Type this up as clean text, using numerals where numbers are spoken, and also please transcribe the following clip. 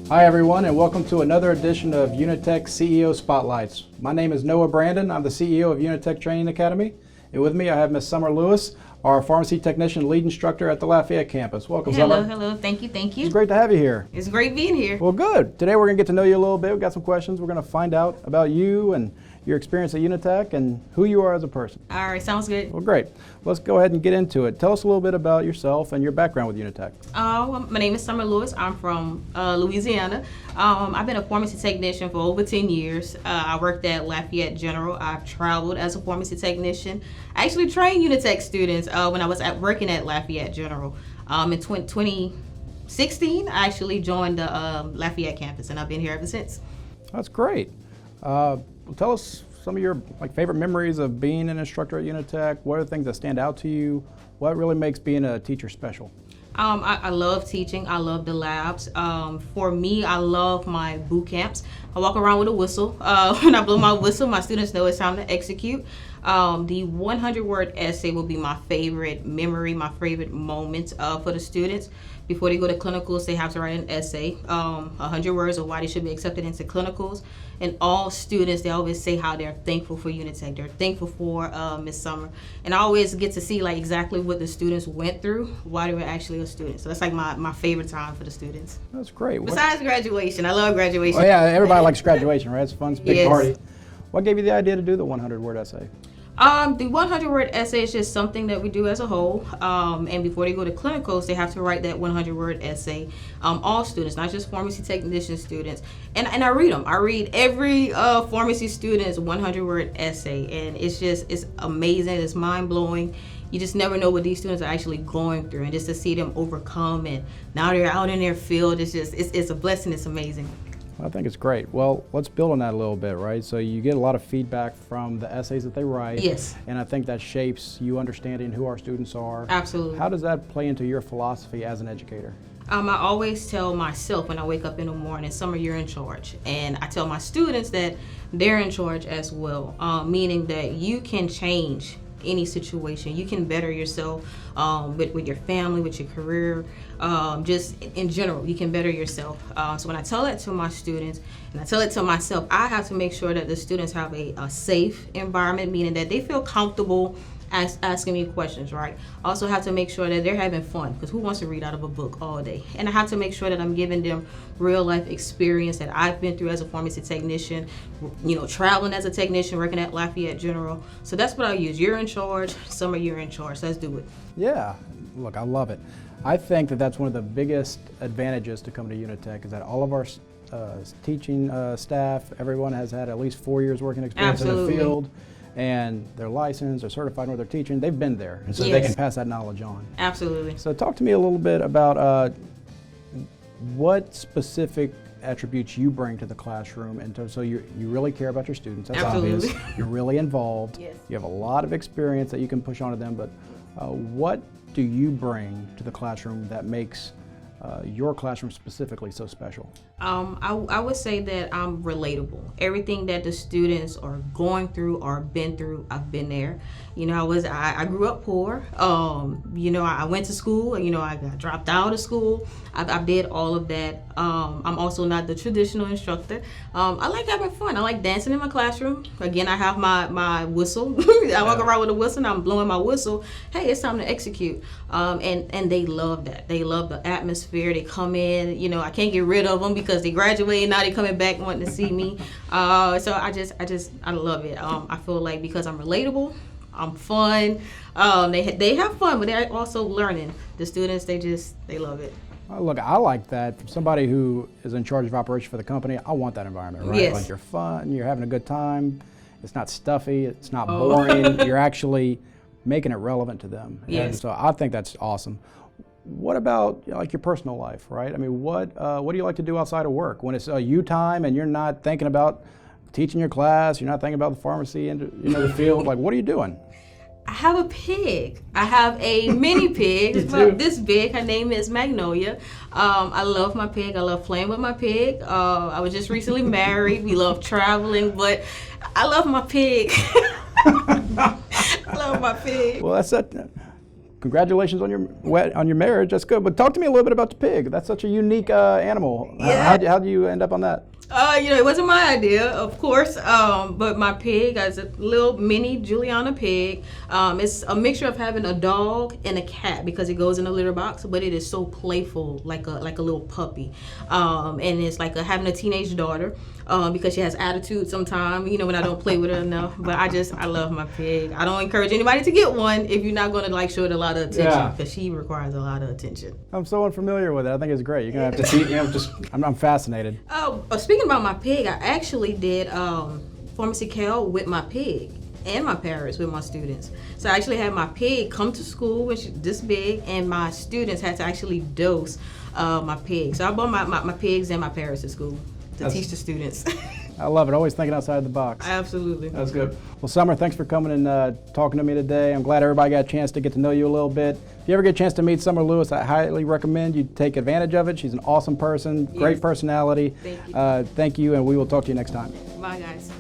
Hi everyone, and welcome to another edition of Unitech CEO Spotlights. My name is Noah Brandon. I'm the CEO of Unitech Training Academy. And with me I have Ms. Summer Lewis, our pharmacy technician lead instructor at the Lafayette campus. Welcome, Summer. Hello. Thank you. It's great to have you here. It's great being here. Well, good. Today we're going to get to know you a little bit. We've got some questions. We're going to find out about you and your experience at Unitech and who you are as a person. All right, sounds good. Well, great. Let's go ahead and get into it. Tell us a little bit about yourself and your background with Unitech. My name is Summer Lewis. I'm from Louisiana. I've been a pharmacy technician for over 10 years. I worked at Lafayette General. I've traveled as a pharmacy technician. I actually trained Unitech students when I was working at Lafayette General. In 2016, I actually joined the Lafayette campus, and I've been here ever since. That's great. Tell us some of your favorite memories of being an instructor at Unitech. What are the things that stand out to you? What really makes being a teacher special? I love teaching. I love the labs. For me, I love my boot camps. I walk around with a whistle. When I blow my whistle, my students know it's time to execute. The 100-word essay will be my favorite memory, my favorite moment for the students. Before they go to clinicals, they have to write an essay, 100 words of why they should be accepted into clinicals. And all students, they always say how they're thankful for Unitech. They're thankful for Ms. Summer. And I always get to see exactly what the students went through, why they were actually a student. So that's my favorite time for the students. That's great. Besides graduation, I love graduation. Oh yeah, everybody likes graduation, right? It's fun, it's a big Yes. party. What gave you the idea to do the 100-word essay? The 100-word essay is just something that we do as a whole. And before they go to clinicals, they have to write that 100-word essay. All students, not just pharmacy technician students. And I read them. I read every pharmacy student's 100-word essay. And it's amazing. It's mind-blowing. You just never know what these students are actually going through. And just to see them overcome and now they're out in their field, it's a blessing. It's amazing. I think it's great. Well, let's build on that a little bit, right? So you get a lot of feedback from the essays that they write. Yes. And I think that shapes you understanding who our students are. Absolutely. How does that play into your philosophy as an educator? I always tell myself when I wake up in the morning, Summer, you're in charge. And I tell my students that they're in charge as well, meaning that you can change any situation. You can better yourself with your family, with your career, just in general, you can better yourself. So when I tell that to my students, and I tell it to myself, I have to make sure that the students have a safe environment, meaning that they feel comfortable asking me questions, right? I also have to make sure that they're having fun, because who wants to read out of a book all day? And I have to make sure that I'm giving them real life experience that I've been through as a pharmacy technician, traveling as a technician, working at Lafayette General. So that's what I use. You're in charge, Summer, you're in charge. Let's do it. Yeah, look, I love it. I think that that's one of the biggest advantages to come to Unitech is that all of our teaching staff, everyone has had at least 4 years working experience Absolutely. in the field. And they're licensed, they're certified in what they're teaching, they've been there, and so Yes. they can pass that knowledge on. Absolutely. So talk to me a little bit about what specific attributes you bring to the classroom, and so you really care about your students, that's Absolutely. obvious. You're really involved, Yes. you have a lot of experience that you can push onto them, but what do you bring to the classroom that makes your classroom specifically so special? I would say that I'm relatable. Everything that the students are going through or been through, I've been there. I grew up poor. I went to school. I got dropped out of school. I did all of that. I'm also not the traditional instructor. I like having fun. I like dancing in my classroom. Again, I have my whistle. I walk around with a whistle and I'm blowing my whistle. Hey, it's time to execute. And they love that. They love the atmosphere. They come in. I can't get rid of them because they graduated. Now they're coming back wanting to see me. So I love it. I feel like because I'm relatable, I'm fun. They have fun, but they're also learning. The students, they love it. Look, I like that. From somebody who is in charge of operation for the company, I want that environment, right? Yes. Like you're fun, you're having a good time. It's not stuffy, it's not boring. You're actually making it relevant to them. Yes. And so I think that's awesome. What about your personal life, right? I mean, what do you like to do outside of work when it's you time and you're not thinking about teaching your class, you're not thinking about the pharmacy and the field? Like, what are you doing? I have a pig. I have a mini pig. It's about this big. Her name is Magnolia. I love my pig. I love playing with my pig. I was just recently married. We love traveling, but I love my pig. I love my pig. Well, congratulations on your marriage. That's good. But talk to me a little bit about the pig. That's such a unique animal. Yeah. How do you end up on that? It wasn't my idea, of course, but my pig is a little mini Juliana pig. It's a mixture of having a dog and a cat because it goes in a litter box, but it is so playful, like a little puppy. And it's like having a teenage daughter because she has attitude sometimes, when I don't play with her enough. But I love my pig. I don't encourage anybody to get one if you're not going to show it a lot of attention because she requires a lot of attention. I'm so unfamiliar with it. I think it's great. You're going to have to see, I'm fascinated. Speaking about my pig, I actually did pharmacy cal with my pig and my parrots with my students. So I actually had my pig come to school when she's this big, and my students had to actually dose my pig. So I brought my pigs and my parrots to school to teach the students. I love it. Always thinking outside the box. Absolutely. That's good. Well, Summer, thanks for coming and talking to me today. I'm glad everybody got a chance to get to know you a little bit. If you ever get a chance to meet Summer Lewis, I highly recommend you take advantage of it. She's an awesome person, great personality. Thank you. Thank you, and we will talk to you next time. Bye, guys.